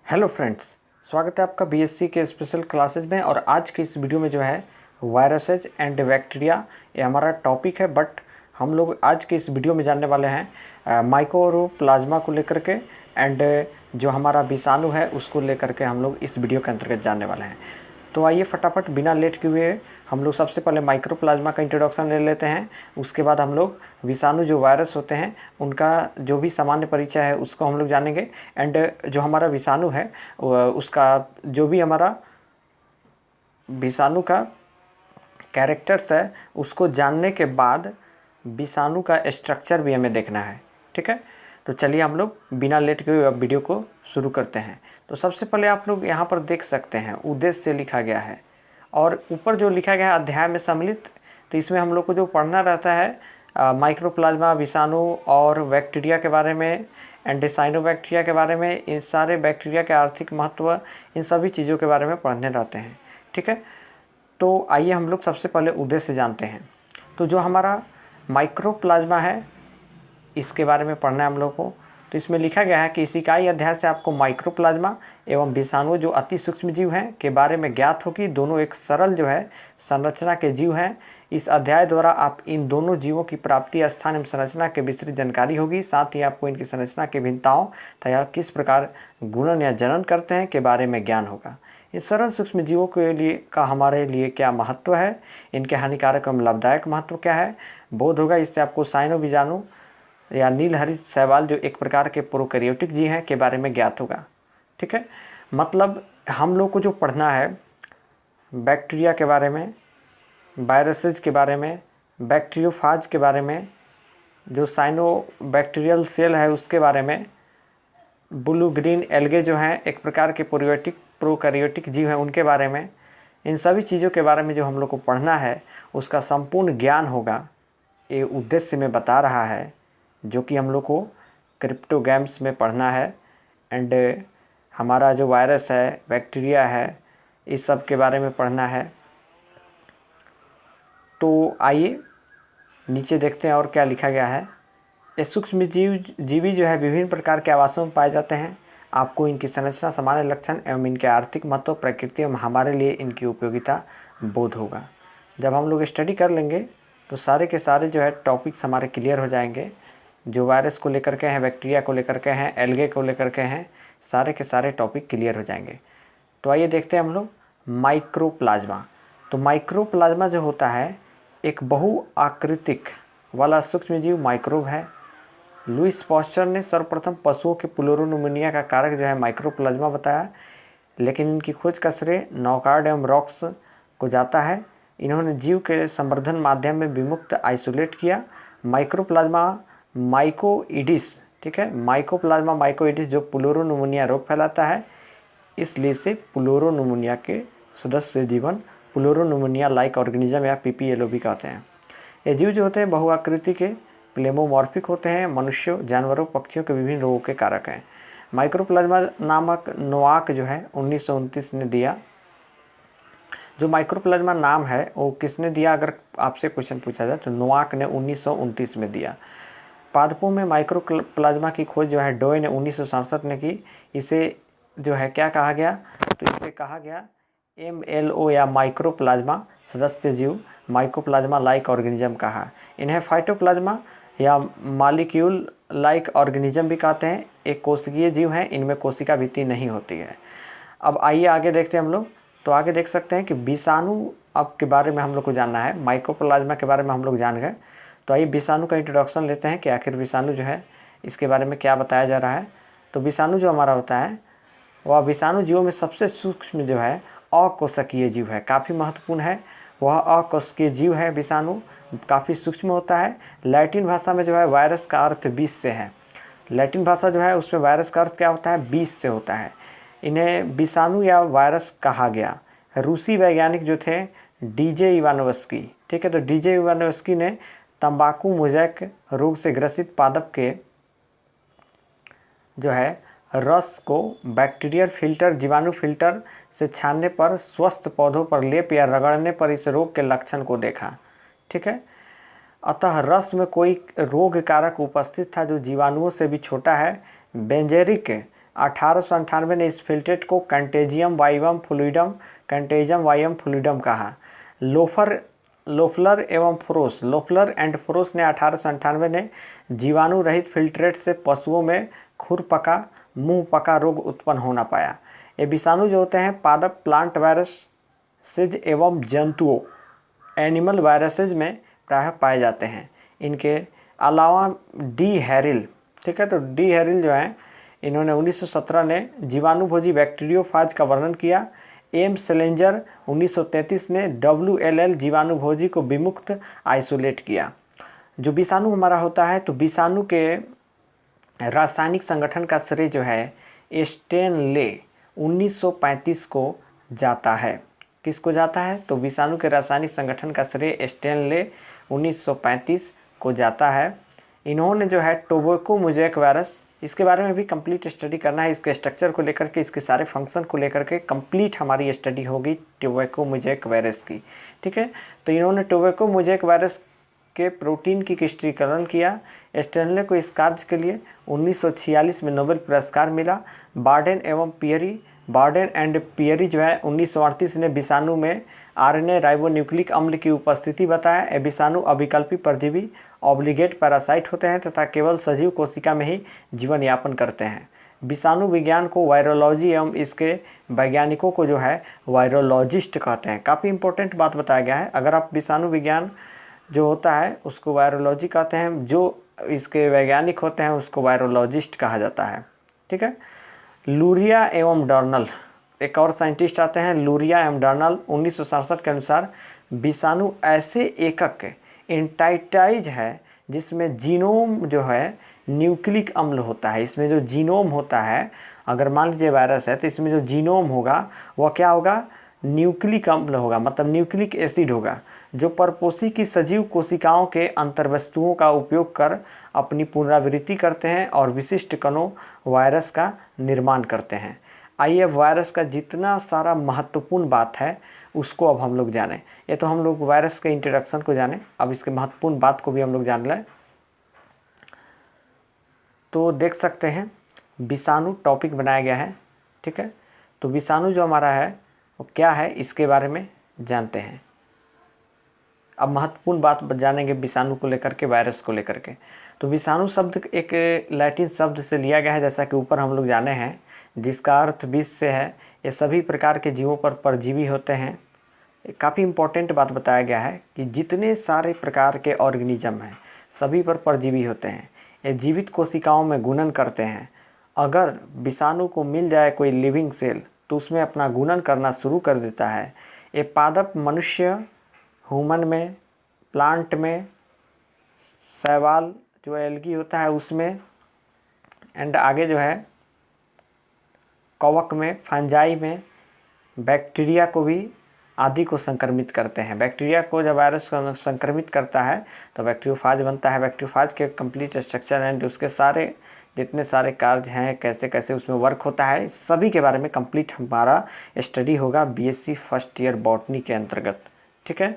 Hello friends, स्वागत है आपका बीएससी के स्पेशल क्लासेस में। और आज की इस वीडियो में जो है वायरसेज एंड बैक्टीरिया ये हमारा टॉपिक है। बट हम लोग आज के इस वीडियो में जानने वाले हैं माइक्रोप्लाज्मा को लेकर के एंड जो हमारा विषाणु है उसको लेकर के हम लोग इस वीडियो के अंतर्गत जानने वाले हैं। तो आइए फटाफट बिना लेट किए हुए हम लोग सबसे पहले माइक्रोप्लाज्मा का इंट्रोडक्शन ले लेते हैं। उसके बाद हम लोग विषाणु जो वायरस होते हैं उनका जो भी सामान्य परिचय है उसको हम लोग जानेंगे। एंड जो हमारा विषाणु है उसका जो भी हमारा विषाणु का कैरेक्टर्स है उसको जानने के बाद विषाणु का स्ट्रक्चर भी हमें देखना है। ठीक है, तो चलिए हम लोग बिना लेट के अब वीडियो को शुरू करते हैं। तो सबसे पहले आप लोग यहाँ पर देख सकते हैं उद्देश्य से लिखा गया है और ऊपर जो लिखा गया है अध्याय में सम्मिलित। तो इसमें हम लोग को जो पढ़ना रहता है माइक्रोप्लाज्मा, विषाणु और बैक्टीरिया के बारे में एंड साइनोबैक्टीरिया के बारे में, इन सारे बैक्टीरिया के आर्थिक महत्व, इन सभी चीज़ों के बारे में पढ़ने रहते हैं। ठीक है, तो आइए हम लोग सबसे पहले उद्देश्य जानते हैं। तो जो हमारा माइक्रोप्लाज्मा है इसके बारे में पढ़ना है हम लोग को। तो इसमें लिखा गया है कि इस इकाई अध्याय से आपको माइक्रोप्लाज्मा एवं विषाणु जो अति सूक्ष्म जीव हैं के बारे में ज्ञात होगी। दोनों एक सरल जो है संरचना के जीव हैं। इस अध्याय द्वारा आप इन दोनों जीवों की प्राप्ति, स्थान एवं संरचना के विस्तृत जानकारी होगी। साथ ही आपको इनकी संरचना की भिन्नताओं तथा किस प्रकार गुणन या जनन करते हैं के बारे में ज्ञान होगा। इन सरल सूक्ष्म जीवों के लिए का हमारे लिए क्या महत्व है, इनके हानिकारक एवं लाभदायक महत्व क्या है, बोध होगा। इससे आपको साइनो बीजाणु या नीलहरित शैवाल जो एक प्रकार के प्रोकैरियोटिक जीव हैं के बारे में ज्ञात होगा। ठीक है, मतलब हम लोग को जो पढ़ना है बैक्टीरिया के बारे में, वायरसेज के बारे में, बैक्टीरियोफाज के बारे में, जो साइनो बैक्टीरियल सेल है उसके बारे में, ब्लू ग्रीन एल्गे जो हैं एक प्रकार के प्रोकैरियोटिक जीव हैं उनके बारे में, इन सभी चीज़ों के बारे में जो हम लोग को पढ़ना है उसका संपूर्ण ज्ञान होगा। ये उद्देश्य में बता रहा है जो कि हम लोग को क्रिप्टोगैम्स में पढ़ना है। एंड हमारा जो वायरस है, बैक्टीरिया है, इस सब के बारे में पढ़ना है। तो आइए नीचे देखते हैं और क्या लिखा गया है। ये सूक्ष्म जीवी जो है विभिन्न प्रकार के आवासों में पाए जाते हैं। आपको इनकी संरचना, सामान्य लक्षण एवं इनके आर्थिक महत्व, प्रकृति एवं हमारे लिए इनकी उपयोगिता बोध होगा। जब हम लोग स्टडी कर लेंगे तो सारे के सारे जो है टॉपिक्स हमारे क्लियर हो जाएंगे। जो वायरस को लेकर के हैं, बैक्टीरिया को लेकर के हैं, एल्गे को लेकर के हैं, सारे के सारे टॉपिक क्लियर हो जाएंगे। तो आइए देखते हैं हम लोग माइक्रोप्लाज्मा। तो माइक्रोप्लाज्मा जो होता है एक बहुआकृतिक वाला सूक्ष्म जीव माइक्रोब है। लुईस पास्चर ने सर्वप्रथम पशुओं के प्लूरोनिमोनिया का कारक जो है माइक्रोप्लाज्मा बताया, लेकिन इनकी खोज का श्रेय नॉकार्ड एवं रॉक्स को जाता है। इन्होंने जीव के संवर्धन माध्यम में विमुक्त आइसोलेट किया माइक्रोप्लाज्मा माइकोइडिस। ठीक है, माइकोप्लाज्मा माइकोइडिस जो प्लूरोनिमोनिया रोग फैलाता है, इसलिए से प्लूरोनिमोनिया के सदस्य जीवन प्लूरोनिमोनिया लाइक ऑर्गेनिज्म या पीपीएलओ भी कहते हैं। ये जीव जो होते हैं बहुआकृति के प्लेमोमॉर्फिक होते हैं, मनुष्यों, जानवरों, पक्षियों के विभिन्न रोगों के कारक हैं। माइक्रोप्लाज्मा नामक नोआक जो है 1929 ने दिया। जो माइक्रोप्लाज्मा नाम है वो किसने दिया, अगर आपसे क्वेश्चन पूछा जाए तो नोआक ने 1929 में दिया। पादपों में माइक्रोप्लाज्मा की खोज जो है डोय ने 1967 ने की। इसे जो है क्या कहा गया, तो इसे कहा गया MLO या माइक्रोप्लाज्मा सदस्य जीव, माइक्रोप्लाज्मा लाइक ऑर्गेनिज्म कहा। इन्हें फाइटोप्लाज्मा या मालिक्यूल लाइक ऑर्गेनिज्म भी कहते हैं। एक कोशिकीय जीव हैं, इनमें कोशिका भित्ति नहीं होती है। अब आइए आगे देखते हैं हम लोग। तो आगे देख सकते हैं कि विषाणु अब के बारे में हम लोग को जानना है। माइक्रोप्लाज्मा के बारे में हम लोग जान गए, तो आइए विषाणु का इंट्रोडक्शन लेते हैं कि आखिर विषाणु जो है इसके बारे में क्या बताया जा रहा है। तो विषाणु जो हमारा होता है वह विषाणु जीवों में सबसे सूक्ष्म जो है अकोशिकीय जीव है, काफ़ी महत्वपूर्ण है। वह अकोशिकीय जीव है, विषाणु काफ़ी सूक्ष्म होता है। लैटिन भाषा में जो है वायरस का अर्थ विष से है। लैटिन भाषा जो है उसमें वायरस का अर्थ क्या होता है, विष से होता है। इन्हें विषाणु या वायरस कहा गया। रूसी वैज्ञानिक जो थे डीजे इवानोव्स्की, ठीक है, तो डीजे इवानोव्स्की ने तंबाकू मोज़ेक रोग से ग्रसित पादप के जो है रस को बैक्टीरियल फिल्टर, जीवाणु फिल्टर से छानने पर स्वस्थ पौधों पर लेप या रगड़ने पर इस रोग के लक्षण को देखा। ठीक है, अतः रस में कोई रोग कारक उपस्थित था जो जीवाणुओं से भी छोटा है। बेंजेरिक 1898 ने इस फिल्ट्रेट को कंटेजियम वाइवम फ्लूइडम कहा। लोफलर एंड फ्रोस ने 1898 ने जीवाणु रहित फिल्ट्रेट से पशुओं में खुरपका मुंह पका रोग उत्पन्न होना पाया। ये विषाणु जो होते हैं पादप प्लांट वायरसेज एवं जंतुओं एनिमल वायरसेज में प्रायः पाए जाते हैं। इनके अलावा डी हैरिल, ठीक है, तो डी हैरिल जो है इन्होंने 1917 ने जीवाणुभोजी बैक्टीरियोफाज का वर्णन किया। एम सेलेंजर 1933 ने WLL जीवाणुभोजी को विमुक्त आइसोलेट किया। जो विषाणु हमारा होता है, तो विषाणु के रासायनिक संगठन का श्रेय जो है स्टेनले 1935 को जाता है। किसको जाता है? तो विषाणु के रासायनिक संगठन का श्रेय स्टेनले 1935 को जाता है। इन्होंने जो है टोबैको मोज़ेक वायरस, इसके बारे में भी कंप्लीट स्टडी करना है। इसके स्ट्रक्चर को लेकर के, इसके सारे फंक्शन को लेकर के कंप्लीट हमारी स्टडी होगी टोबैको मोज़ेक वायरस की, ठीक है। तो इन्होंने टोबैको मोज़ेक वायरस के प्रोटीन की क्रिस्टलीकरण किया। स्टेनले को इस कार्य के लिए 1946 में नोबेल पुरस्कार मिला। बार्डेन एंड पियरी जो है 1938 ने विषाणु में RNA राइबोन्यूक्लिक अम्ल की उपस्थिति बताया। ये विषाणु अविकल्पी परजीवी ऑब्लिगेट पैरासाइट होते हैं तथा केवल सजीव कोशिका में ही जीवन यापन करते हैं। विषाणु विज्ञान को वायरोलॉजी एवं इसके वैज्ञानिकों को जो है वायरोलॉजिस्ट कहते हैं। काफ़ी इंपॉर्टेंट बात बताया गया है। अगर आप विषाणु विज्ञान जो होता है उसको वायरोलॉजी कहते हैं, जो इसके वैज्ञानिक होते हैं उसको वायरोलॉजिस्ट कहा जाता है, ठीक है। लूरिया एवं डर्नल, एक और साइंटिस्ट आते हैं लूरिया एवं डर्नल 1967 के अनुसार विषाणु ऐसे एकक एंटाइटाइज है जिसमें जीनोम जो है न्यूक्लिक अम्ल होता है। इसमें जो जीनोम होता है, अगर मान लीजिए वायरस है तो इसमें जो जीनोम होगा वह क्या होगा? न्यूक्लिक अम्ल होगा, मतलब न्यूक्लिक एसिड होगा, जो परपोषी की सजीव कोशिकाओं के अंतर्वस्तुओं का उपयोग कर अपनी पुनरावृत्ति करते हैं और विशिष्ट कणों वायरस का निर्माण करते हैं। आइए वायरस का जितना सारा महत्वपूर्ण बात है उसको अब हम लोग जानें। ये तो हम लोग वायरस के इंट्रोडक्शन को जानें, अब इसके महत्वपूर्ण बात को भी हम लोग जान लें। तो देख सकते हैं विषाणु टॉपिक बनाया गया है, ठीक है। तो विषाणु जो हमारा है वो क्या है इसके बारे में जानते हैं। अब महत्वपूर्ण बात जानेंगे विषाणु को लेकर के, वायरस को लेकर के। तो विषाणु शब्द एक लैटिन शब्द से लिया गया है, जैसा कि ऊपर हम लोग जाने हैं, जिसका अर्थ विष से है। ये सभी प्रकार के जीवों पर परजीवी होते हैं। काफ़ी इम्पोर्टेंट बात बताया गया है कि जितने सारे प्रकार के ऑर्गेनिज्म हैं सभी पर परजीवी होते हैं। ये जीवित कोशिकाओं में गुणन करते हैं। अगर विषाणु को मिल जाए कोई लिविंग सेल तो उसमें अपना गुणन करना शुरू कर देता है। ये पादप मनुष्य, ह्यूमन में, प्लांट में, शैवाल जो एल्गी होता है उसमें, एंड आगे जो है कवक में, फंजाई में, बैक्टीरिया को भी आदि को संक्रमित करते हैं। बैक्टीरिया को जब वायरस संक्रमित करता है तो बैक्टीरियोफाज बनता है। बैक्टीरियोफाज के कंप्लीट स्ट्रक्चर एंड उसके सारे जितने सारे कार्य हैं, कैसे कैसे उसमें वर्क होता है, सभी के बारे में कंप्लीट हमारा स्टडी होगा BSc फर्स्ट ईयर बॉटनी के अंतर्गत, ठीक है।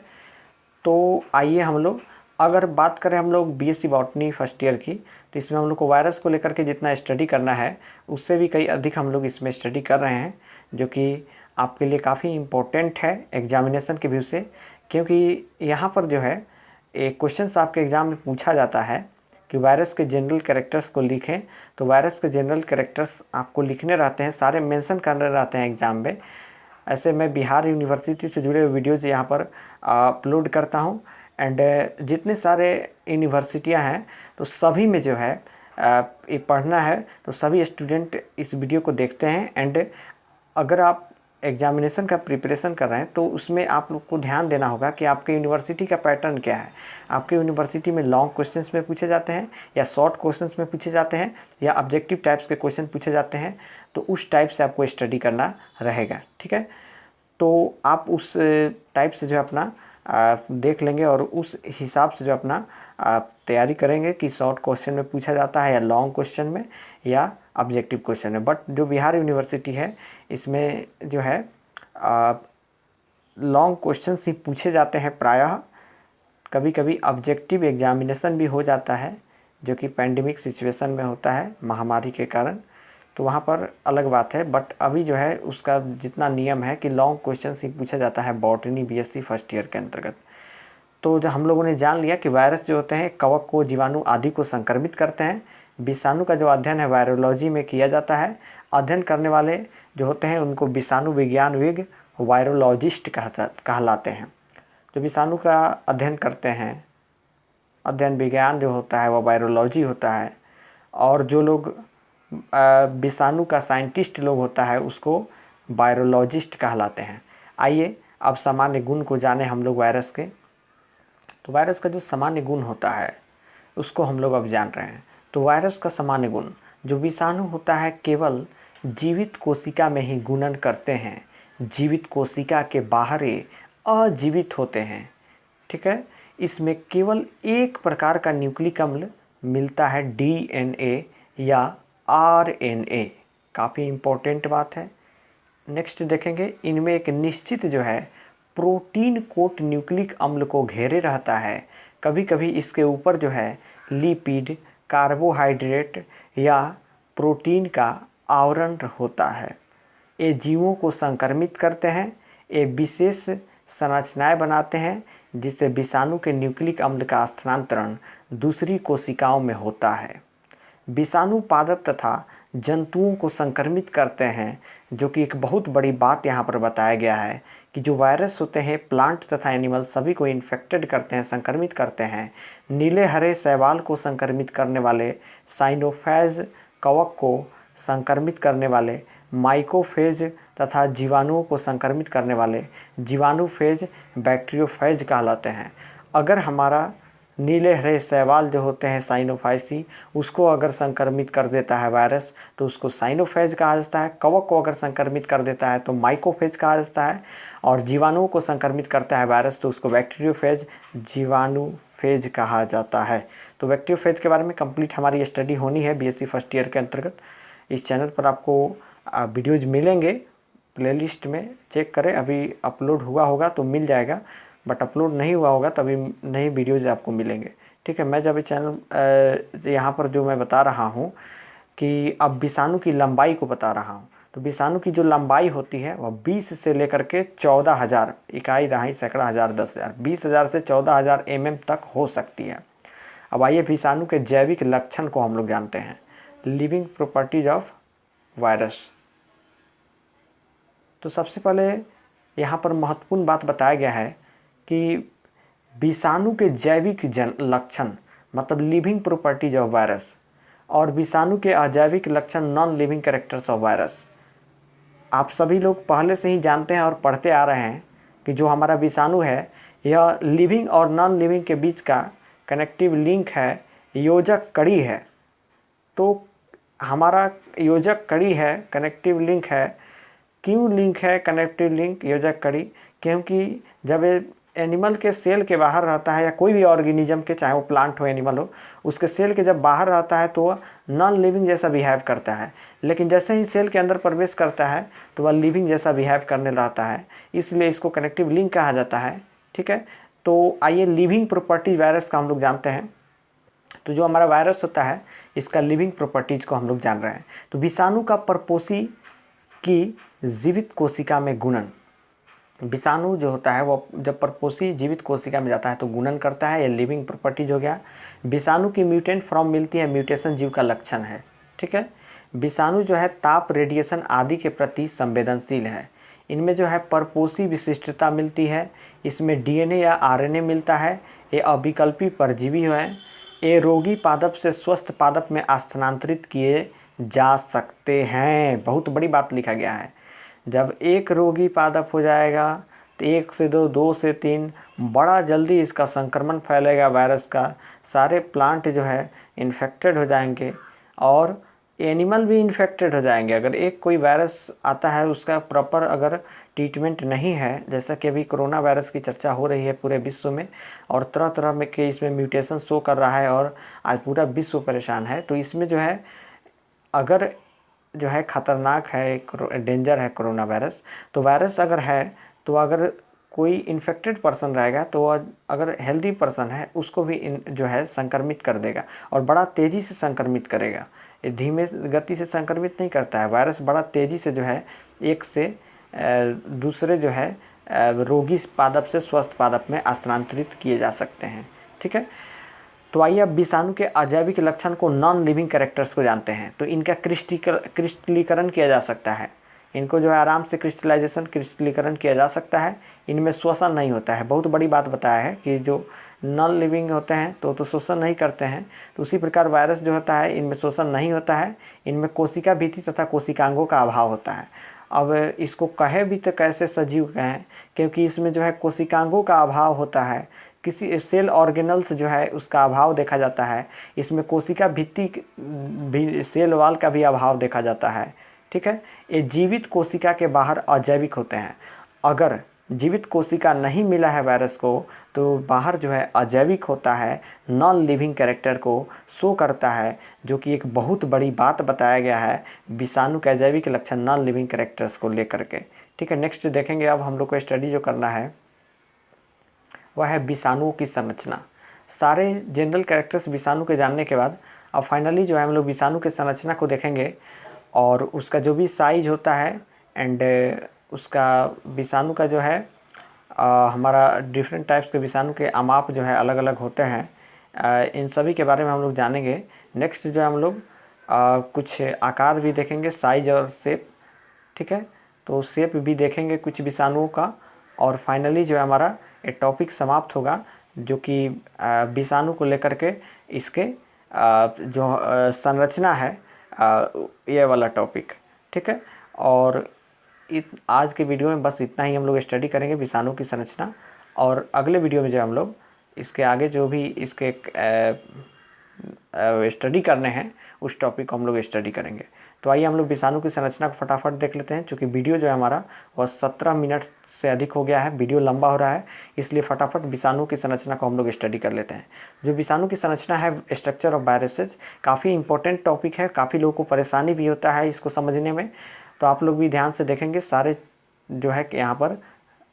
तो आइए हम लोग अगर बात करें हम लोग BSc बॉटनी फर्स्ट ईयर की, तो इसमें हम लोग को वायरस को लेकर के जितना स्टडी करना है उससे भी कई अधिक हम लोग इसमें स्टडी कर रहे हैं, जो कि आपके लिए काफ़ी इम्पोर्टेंट है एग्जामिनेशन के व्यू से। क्योंकि यहाँ पर जो है एक क्वेश्चन आपके एग्ज़ाम में पूछा जाता है कि वायरस के जनरल कैरेक्टर्स को लिखें। तो वायरस के जनरल कैरेक्टर्स आपको लिखने रहते हैं, सारे मेंशन करने रहते हैं एग्ज़ाम में। ऐसे मैं बिहार यूनिवर्सिटी से जुड़े हुए वीडियोज़ यहाँ पर अपलोड करता हूँ। एंड जितने सारे यूनिवर्सिटियाँ हैं तो सभी में जो है ये पढ़ना है तो सभी स्टूडेंट इस वीडियो को देखते हैं। एंड अगर आप एग्जामिनेशन का प्रिपरेशन कर रहे हैं तो उसमें आप लोग को ध्यान देना होगा कि आपके यूनिवर्सिटी का पैटर्न क्या है। आपके यूनिवर्सिटी में लॉन्ग क्वेश्चंस में पूछे जाते हैं या शॉर्ट क्वेश्चंस में पूछे जाते हैं या ऑब्जेक्टिव टाइप्स के क्वेश्चन पूछे जाते हैं, तो उस टाइप से आपको स्टडी करना रहेगा, ठीक है। तो आप उस टाइप से जो है अपना देख लेंगे और उस हिसाब से जो अपना तैयारी करेंगे कि शॉर्ट क्वेश्चन में पूछा जाता है या लॉन्ग क्वेश्चन में या ऑब्जेक्टिव क्वेश्चन में। बट जो बिहार यूनिवर्सिटी है इसमें जो है लॉन्ग क्वेश्चन ही पूछे जाते हैं प्रायः। कभी कभी ऑब्जेक्टिव एग्जामिनेशन भी हो जाता है, जो कि पैंडेमिक सिचुएशन में होता है महामारी के कारण, तो वहाँ पर अलग बात है। बट अभी जो है उसका जितना नियम है कि लॉन्ग क्वेश्चन ही पूछा जाता है बॉटनी बीएससी फर्स्ट ईयर के अंतर्गत। तो जो हम लोगों ने जान लिया कि वायरस जो होते हैं कवक को, जीवाणु आदि को संक्रमित करते हैं। विषाणु का जो अध्ययन है वायरोलॉजी में किया जाता है। अध्ययन करने वाले जो होते हैं उनको विषाणु विज्ञानविद वायरोलॉजिस्ट कहलाते हैं। जो विषाणु का अध्ययन करते हैं, अध्ययन विज्ञान जो होता है वह वायरोलॉजी होता है। और जो लोग विषाणु का साइंटिस्ट लोग होता है उसको वायरोलॉजिस्ट कहलाते हैं। आइए अब सामान्य गुण को जाने हम लोग वायरस के। तो वायरस का जो सामान्य गुण होता है उसको हम लोग अब जान रहे हैं। तो वायरस का सामान्य गुण, जो विषाणु होता है केवल जीवित कोशिका में ही गुणन करते हैं, जीवित कोशिका के बाहर ये अजीवित होते हैं। ठीक है, इसमें केवल एक प्रकार का न्यूक्लिक अम्ल मिलता है, डीएनए या आरएनए। काफ़ी इम्पोर्टेंट बात है। नेक्स्ट देखेंगे, इनमें एक निश्चित जो है प्रोटीन कोट न्यूक्लिक अम्ल को घेरे रहता है। कभी कभी इसके ऊपर जो है लिपिड, कार्बोहाइड्रेट या प्रोटीन का आवरण होता है। ये जीवों को संक्रमित करते हैं। ये विशेष संरचनाएं बनाते हैं जिससे विषाणु के न्यूक्लिक अम्ल का स्थानांतरण दूसरी कोशिकाओं में होता है। विषाणु पादप तथा जंतुओं को संक्रमित करते हैं, जो कि एक बहुत बड़ी बात यहाँ पर बताया गया है कि जो वायरस होते हैं प्लांट तथा एनिमल सभी को इन्फेक्टेड करते हैं, संक्रमित करते हैं। नीले हरे शैवाल को संक्रमित करने वाले साइनोफेज, कवक को संक्रमित करने वाले माइकोफेज तथा जीवाणुओं को संक्रमित करने वाले जीवाणुफेज, बैक्टीरियोफेज कहलाते हैं। अगर हमारा नीले हरे शैवाल जो होते हैं साइनोफाइसी, उसको अगर संक्रमित कर देता है वायरस तो उसको साइनोफेज कहा जाता है। कवक को अगर संक्रमित कर देता है तो माइकोफेज कहा जाता है। और जीवाणुओं को संक्रमित करता है वायरस तो उसको बैक्टीरियोफेज, जीवाणुफेज कहा जाता है। तो बैक्टीरियोफेज के बारे में कंप्लीट हमारी स्टडी होनी है बीएससी फर्स्ट ईयर के अंतर्गत। इस चैनल पर आपको वीडियोज़ मिलेंगे, प्लेलिस्ट में चेक करें। अभी अपलोड हुआ होगा तो मिल जाएगा, बट अपलोड नहीं हुआ होगा तभी नई वीडियोज़ आपको मिलेंगे। ठीक है, मैं जब चैनल यहाँ पर जो मैं बता रहा हूँ कि अब विषाणु की लंबाई को बता रहा हूँ। तो विषाणु की जो लंबाई होती है वह 20 से लेकर के 14,000, इकाई, दहाई, सैकड़ा, हज़ार, 10,000, 20,000 से 14,000 mm तक हो सकती है। अब आइए विषाणु के जैविक लक्षण को हम लोग जानते हैं। Living properties of virus. तो सबसे पहले यहाँ पर महत्वपूर्ण बात बताया गया है कि विषाणु के जैविक लक्षण मतलब लिविंग प्रॉपर्टीज ऑफ वायरस और विषाणु के अजैविक लक्षण non living characters of virus. आप सभी लोग पहले से ही जानते हैं और पढ़ते आ रहे हैं कि जो हमारा विषाणु है यह लिविंग और नॉन लिविंग के बीच का कनेक्टिव लिंक है, योजक कड़ी है। तो हमारा योजक कड़ी है, कनेक्टिव लिंक है। क्यों लिंक है कनेक्टिव लिंक, योजक कड़ी? क्योंकि जब एनिमल के सेल के बाहर रहता है या कोई भी ऑर्गेनिज्म के, चाहे वो प्लांट हो एनिमल हो, उसके सेल के जब बाहर रहता है तो वह नॉन लिविंग जैसा बिहेव करता है। लेकिन जैसे ही सेल के अंदर प्रवेश करता है तो वह लिविंग जैसा बिहेव करने लगता है, इसलिए इसको कनेक्टिव लिंक कहा जाता है। ठीक है, तो आइए लिविंग प्रॉपर्टीज वायरस का हम लोग जानते हैं। तो जो हमारा वायरस होता है इसका लिविंग प्रॉपर्टीज को हम लोग जान रहे हैं। तो विषाणु का परपोषी की जीवित कोशिका में गुणन। विषाणु जो होता है वो जब परपोषी जीवित कोशिका में जाता है तो गुणन करता है, ये लिविंग प्रॉपर्टीज हो गया। विषाणु की म्यूटेंट फॉर्म मिलती है, म्यूटेशन जीव का लक्षण है। ठीक है, विषाणु जो है ताप, रेडिएशन आदि के प्रति संवेदनशील है। इनमें जो है परपोषी विशिष्टता मिलती है, इसमें डीएनए या आरएनए मिलता है। ये अविकल्पी परजीवी है। ये रोगी पादप से स्वस्थ पादप में स्थानांतरित किए जा सकते हैं। बहुत बड़ी बात लिखा गया है। जब एक रोगी पादप हो जाएगा तो 1 से 2, 2 से 3 बड़ा जल्दी इसका संक्रमण फैलेगा वायरस का। सारे प्लांट जो है इन्फेक्टेड हो जाएंगे और एनिमल भी इन्फेक्टेड हो जाएंगे। अगर एक कोई वायरस आता है उसका प्रॉपर अगर ट्रीटमेंट नहीं है, जैसा कि अभी कोरोना वायरस की चर्चा हो रही है पूरे विश्व में और तरह तरह में के इसमें म्यूटेशन शो कर रहा है और आज पूरा विश्व परेशान है, तो इसमें जो है अगर जो है ख़तरनाक है, डेंजर है कोरोना वायरस। तो वायरस अगर है तो अगर कोई इन्फेक्टेड पर्सन रहेगा तो अगर हेल्दी पर्सन है उसको भी जो है संक्रमित कर देगा और बड़ा तेज़ी से संक्रमित करेगा। ये धीमे गति से संक्रमित नहीं करता है। वायरस बड़ा तेज़ी से जो है एक से दूसरे जो है रोगी पादप से स्वस्थ पादप में स्थानांतरित किए जा सकते हैं। ठीक है, तो आइए अब विषाणु के अजैविक लक्षण को नॉन लिविंग कैरेक्टर्स को जानते हैं। तो इनका क्रिस्टलीकरण किया जा सकता है, इनको जो है आराम से क्रिस्टलीकरण किया जा सकता है। इनमें श्वसन नहीं होता है, बहुत बड़ी बात बताया है कि जो नॉन लिविंग होते हैं तो श्वसन नहीं करते हैं। तो उसी प्रकार वायरस जो होता है इनमें श्वसन नहीं होता है, इनमें कोशिका भित्ति तथा कोशिकांगों का अभाव होता है। अब इसको कहे भी तो कैसे सजीव कहें, क्योंकि इसमें जो है कोशिकांगों का अभाव होता है, किसी सेल ऑर्गेनल्स जो है उसका अभाव देखा जाता है। इसमें कोशिका भित्ति भी सेल वाल का भी अभाव देखा जाता है। ठीक है, ये जीवित कोशिका के बाहर अजैविक होते हैं। अगर जीवित कोशिका नहीं मिला है वायरस को तो बाहर जो है अजैविक होता है, नॉन लिविंग कैरेक्टर को शो करता है, जो कि एक बहुत बड़ी बात बताया गया है विषाणु के अजैविक लक्षण नॉन लिविंग कैरेक्टर्स को लेकर के। ठीक है, नेक्स्ट देखेंगे। अब हम लोग को स्टडी जो करना है वह है विषाणुओं की संरचना। सारे जनरल कैरेक्टर्स विषाणु के जानने के बाद अब फाइनली जो है हम लोग विषाणु के संरचना को देखेंगे और उसका जो भी साइज होता है एंड उसका विषाणु का जो है हमारा डिफरेंट टाइप्स के विषाणु के अमाप जो है अलग अलग होते हैं, इन सभी के बारे में हम लोग जानेंगे। नेक्स्ट जो है हम लोग कुछ आकार भी देखेंगे, साइज और शेप। ठीक है, तो शेप भी देखेंगे कुछ विषाणुओं का और फाइनली जो है हमारा ये टॉपिक समाप्त होगा, जो कि विषाणु को लेकर के इसके जो संरचना है ये वाला टॉपिक। ठीक है, और आज के वीडियो में बस इतना ही हम लोग स्टडी करेंगे विषाणु की संरचना, और अगले वीडियो में जो हम लोग इसके आगे जो भी इसके स्टडी करने हैं उस टॉपिक को हम लोग स्टडी करेंगे। तो आइए हम लोग विषाणु की संरचना को फटाफट देख लेते हैं, क्योंकि वीडियो जो है हमारा वह 17 मिनट से अधिक हो गया है, वीडियो लंबा हो रहा है, इसलिए फटाफट विषाणु की संरचना को हम लोग स्टडी कर लेते हैं। जो विषाणु की संरचना है, स्ट्रक्चर ऑफ वायरसेज, काफ़ी इंपॉर्टेंट टॉपिक है, काफ़ी लोगों को परेशानी भी होता है इसको समझने में, तो आप लोग भी ध्यान से देखेंगे। सारे जो है यहाँ पर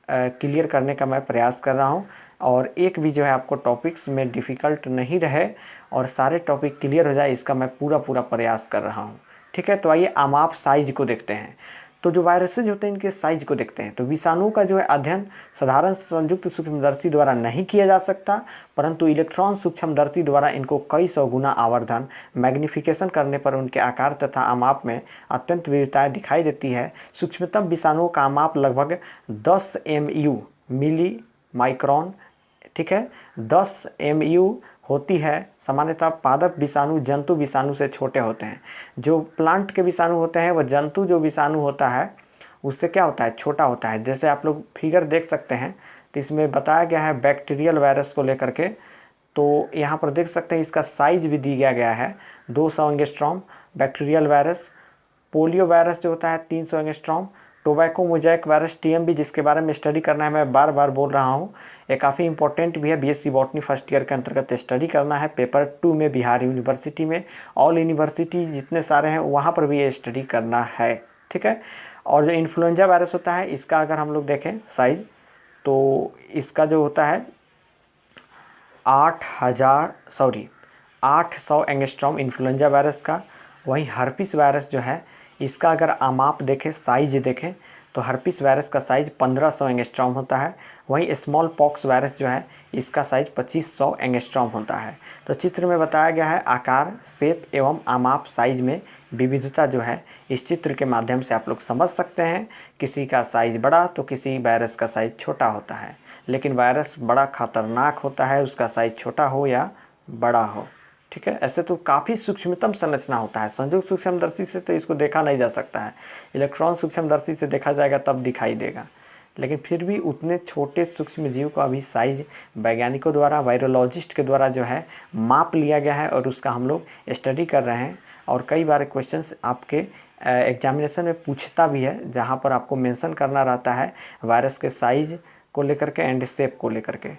क्लियर करने का मैं प्रयास कर रहा हूँ, और एक भी जो है आपको टॉपिक्स में डिफ़िकल्ट नहीं रहे और सारे टॉपिक क्लियर हो जाए, इसका मैं पूरा प्रयास कर रहा हूँ। ठीक है, तो आइए अमाप साइज को देखते हैं। तो जो वायरसेज होते हैं इनके साइज को देखते हैं। तो विषाणु का जो है अध्ययन साधारण संयुक्त सूक्ष्मदर्शी द्वारा नहीं किया जा सकता, परंतु इलेक्ट्रॉन सूक्ष्मदर्शी द्वारा इनको कई सौ गुना आवर्धन मैग्नीफिकेशन करने पर उनके आकार तथा अमाप में अत्यंत विविधताएं दिखाई देती है। सूक्ष्मतम विषाणुओं का अमाप लगभग 10 MU मिली माइक्रोन, ठीक है, 10 MU होती है। सामान्यतः पादप विषाणु जंतु विषाणु से छोटे होते हैं। जो प्लांट के विषाणु होते हैं वह जंतु जो विषाणु होता है उससे क्या होता है, छोटा होता है। जैसे आप लोग फिगर देख सकते हैं, तो इसमें बताया गया है बैक्टीरियल वायरस को लेकर के, तो यहाँ पर देख सकते हैं इसका साइज भी दिया गया है 200 angstrom bacterial virus. Polio virus जो होता है 300 angstrom. Tobacco Mosaic virus TMB, जिसके बारे में स्टडी करना है, मैं बार बार बोल रहा हूँ, ये काफ़ी इंपॉर्टेंट भी है। BSc बॉटनी फर्स्ट ईयर के अंतर्गत स्टडी करना है। पेपर 2 में बिहार यूनिवर्सिटी में, ऑल यूनिवर्सिटी जितने सारे हैं वहाँ पर भी ये स्टडी करना है। ठीक है, और जो इन्फ्लुएंजा वायरस होता है इसका अगर हम लोग देखें साइज, तो इसका जो होता है 800 एंगस्ट्रॉम इन्फ्लुएंजा वायरस का। वहीं हर्पिस वायरस जो है इसका अगर अमाप देखें, साइज देखें, तो हर्पिस वायरस का साइज 1500 एंगस्ट्रॉम होता है। वहीं स्मॉल पॉक्स वायरस जो है इसका साइज 2500 एंगस्ट्रॉम होता है। तो चित्र में बताया गया है आकार, शेप एवं अमाप साइज में विविधता जो है इस चित्र के माध्यम से आप लोग समझ सकते हैं। किसी का साइज बड़ा तो किसी वायरस का साइज छोटा होता है, लेकिन वायरस बड़ा खतरनाक होता है, उसका साइज छोटा हो या बड़ा हो। ठीक है, ऐसे तो काफ़ी सूक्ष्मतम संरचना होता है। संयुक्त सूक्ष्मदर्शी से तो इसको देखा नहीं जा सकता है, इलेक्ट्रॉन सूक्ष्मदर्शी से देखा जाएगा तब दिखाई देगा, लेकिन फिर भी उतने छोटे सूक्ष्म जीव का अभी साइज वैज्ञानिकों द्वारा, वायरोलॉजिस्ट के द्वारा जो है माप लिया गया है और उसका हम लोग स्टडी कर रहे हैं। और कई बार क्वेश्चंस आपके एग्जामिनेशन में पूछता भी है, जहाँ पर आपको मेंशन करना रहता है वायरस के साइज को लेकर के एंड शेप को लेकर के।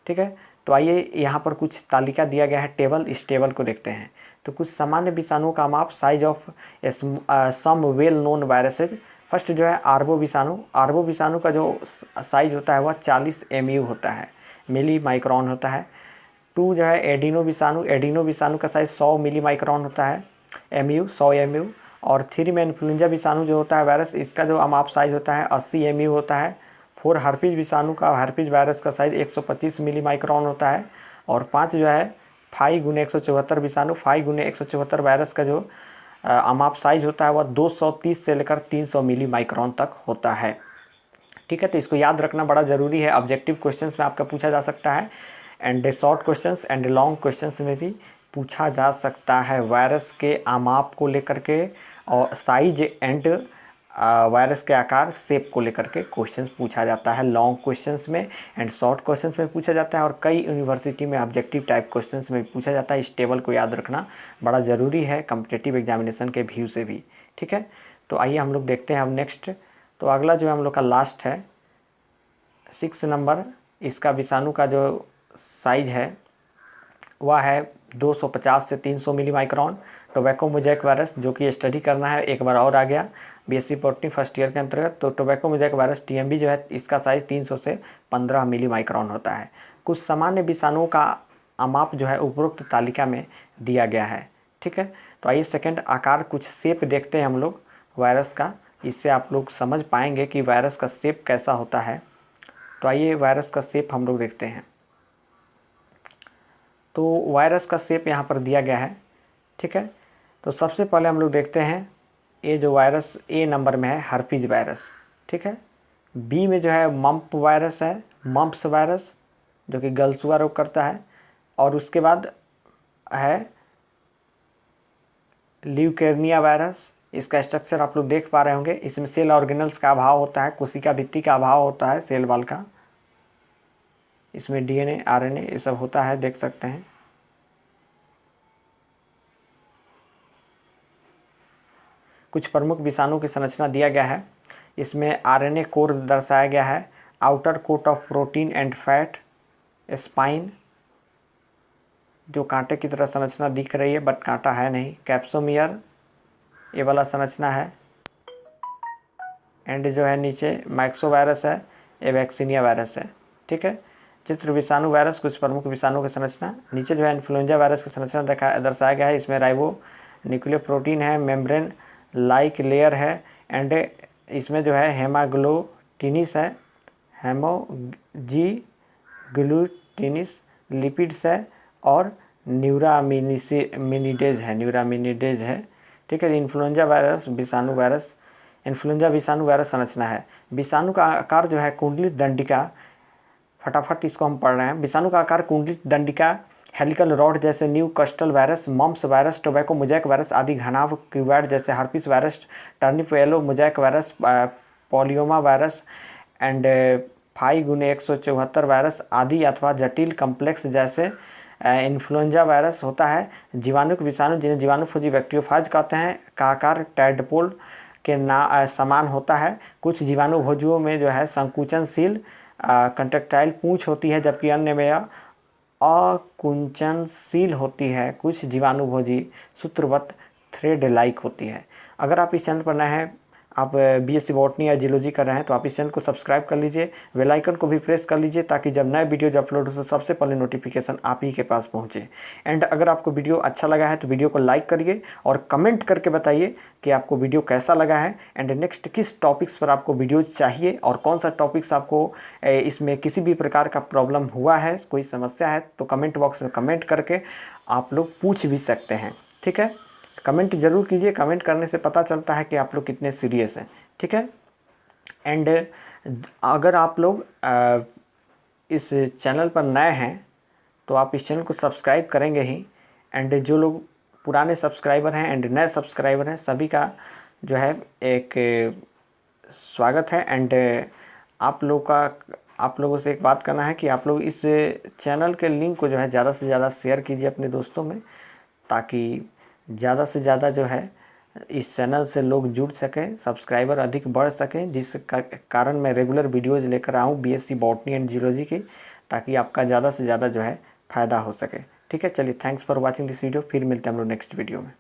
ठीक है, तो आइए यहाँ पर कुछ तालिका दिया गया है टेबल, इस टेबल को देखते हैं। तो कुछ सामान्य विषाणुओं का माप, size of some well known viruses. First जो है आर्बो विषाणु। आर्बो विषाणु का जो साइज होता है वह 40 MU होता है, मिली माइक्रोन होता है। 2 जो है एडिनो विषाणु। एडिनो विषाणु का साइज 100 मिली माइक्रोन होता है। MU 100 MU। और 3 में इन्फ्लुएंजा विषाणु जो होता है वायरस, इसका जो अमाप साइज होता है 80 MU होता है। 4 हर्पीज विषाणु का, हर्पीज वायरस का साइज 125 मिली माइक्रोन होता है। और 5 जो है 5 × 174 विषाणु, 5 × 174 वायरस का जो अमाप साइज होता है वह 230 से लेकर 300 मिली माइक्रोन तक होता है। ठीक है, तो इसको याद रखना बड़ा ज़रूरी है। ऑब्जेक्टिव क्वेश्चंस में आपका पूछा जा सकता है, and short questions and long questions में भी पूछा जा सकता है। वायरस के अमाप को लेकर के और साइज एंड वायरस के आकार शेप को लेकर के क्वेश्चंस पूछा जाता है लॉन्ग क्वेश्चंस में, एंड शॉर्ट क्वेश्चंस में पूछा जाता है। और कई यूनिवर्सिटी में ऑब्जेक्टिव टाइप क्वेश्चंस में पूछा जाता है। इस टेबल को याद रखना बड़ा ज़रूरी है कॉम्पिटिटिव एग्जामिनेशन के व्यू से भी। ठीक है, तो आइए हम लोग देखते हैं अब नेक्स्ट। तो अगला जो है हम लोग का लास्ट है 6 नंबर। इसका विषाणु का जो साइज है वह है 250 से 300 milli micron. Tobacco mosaic virus जो कि स्टडी करना है, एक बार और आ गया BSc बॉटनी फर्स्ट ईयर के अंतर्गत। तो टोबैको मोज़ेक वायरस TMB जो है इसका साइज़ 300 से 15 मिली माइक्रोन होता है। कुछ सामान्य विषाणुओं का अमाप जो है उपरोक्त तालिका में दिया गया है। ठीक है, तो आइए सेकंड आकार कुछ शेप देखते हैं हम लोग वायरस का। इससे आप लोग समझ पाएंगे कि वायरस का शेप कैसा होता है। तो आइए वायरस का शेप हम लोग देखते हैं। तो वायरस का शेप यहाँ पर दिया गया है। ठीक है, तो सबसे पहले हम लोग देखते हैं ये जो वायरस A नंबर में है हर्पीज वायरस। ठीक है, B में जो है मम्प वायरस है, मम्प्स वायरस जो कि गलसुआ रोग करता है। और उसके बाद है ल्यूकेमिया वायरस। इसका स्ट्रक्चर आप लोग देख पा रहे होंगे, इसमें सेल ऑर्गेनल्स का अभाव होता है, कोशिका भित्ति का अभाव होता है, सेल वॉल का। इसमें DNA RNA ये सब होता है, देख सकते हैं। कुछ प्रमुख विषाणु की संरचना दिया गया है। इसमें RNA कोर दर्शाया गया है, outer coat of protein and fat, spine जो कांटे की तरह संरचना दिख रही है बट कांटा है नहीं, कैप्सोमियर ये वाला संरचना है, एंड जो है नीचे मैक्सो वायरस है, ये वैक्सीनिया वायरस है। ठीक है, चित्र विषाणु वायरस कुछ प्रमुख विषाणु की संरचना। नीचे जो है इन्फ्लुएंजा वायरस की संरचना दर्शाया गया है। इसमें राइबो न्यूक्लियर प्रोटीन है, मेम्ब्रेन लाइक लेयर है, एंड इसमें जो है हेमाग्लूटिनिस है, हेमोग्लूटिनिस, लिपिड्स है, और न्यूरामिनिडेज है। ठीक है, इन्फ्लुएंजा वायरस विषाणु वायरस, इन्फ्लुएंजा विषाणु वायरस संरचना है। विषाणु का आकार जो है कुंडलित दंडिका, फटाफट इसको हम पढ़ रहे हैं। विषाणु का आकार कुंडलित दंडिका, हेलिकल रॉड जैसे Newcastle virus, mumps virus, tobacco mosaic virus आदि, घनाभ क्यूबॉइड जैसे herpes virus, turnip yellow mosaic virus, polyoma virus, and 5 × 174 virus आदि, अथवा जटिल कम्प्लेक्स जैसे इन्फ्लुएंजा वायरस होता है। जीवाणु विषाणु जिन्हें जीवाणुफोजी बैक्टीरियोफाज कहते हैं का आकार टैडपोल के समान होता है। कुछ जीवाणुभोजियों में जो है संकुचनशील कंट्रैक्टाइल पूंछ होती है, जबकि अन्य में अकुंचनशील होती है। कुछ जीवाणुभोजी सूत्रवत थ्रेड लाइक होती है। अगर आप इस चैनल पर नए हैं, आप BSc बॉटनी या जियोलॉजी कर रहे हैं, तो आप इस चैनल को सब्सक्राइब कर लीजिए, बेल आइकन को भी प्रेस कर लीजिए, ताकि जब नए वीडियो जब अपलोड हो तो सबसे पहले नोटिफिकेशन आप ही के पास पहुंचे। एंड अगर आपको वीडियो अच्छा लगा है तो वीडियो को लाइक करिए और कमेंट करके बताइए कि आपको वीडियो कैसा लगा है, एंड नेक्स्ट किस टॉपिक्स पर आपको वीडियोज़ चाहिए, और कौन सा टॉपिक्स आपको इसमें किसी भी प्रकार का प्रॉब्लम हुआ है, कोई समस्या है, तो कमेंट बॉक्स में कमेंट करके आप लोग पूछ भी सकते हैं। ठीक है, कमेंट ज़रूर कीजिए, कमेंट करने से पता चलता है कि आप लोग कितने सीरियस हैं। ठीक है, एंड अगर आप लोग इस चैनल पर नए हैं तो आप इस चैनल को सब्सक्राइब करेंगे ही, एंड जो लोग पुराने सब्सक्राइबर हैं एंड नए सब्सक्राइबर हैं सभी का जो है एक स्वागत है। एंड आप लोगों से एक बात करना है कि आप लोग इस चैनल के लिंक को जो है ज़्यादा से ज़्यादा शेयर कीजिए अपने दोस्तों में, ताकि ज़्यादा से ज़्यादा जो है इस चैनल से लोग जुड़ सकें, सब्सक्राइबर अधिक बढ़ सकें, जिस कारण मैं रेगुलर वीडियोज़ लेकर आऊँ BSc बॉटनी एंड जियोलॉजी की, ताकि आपका ज़्यादा से ज़्यादा जो है फ़ायदा हो सके। ठीक है, चलिए, thanks for watching this video. फिर मिलते हैं हम लोग नेक्स्ट वीडियो में।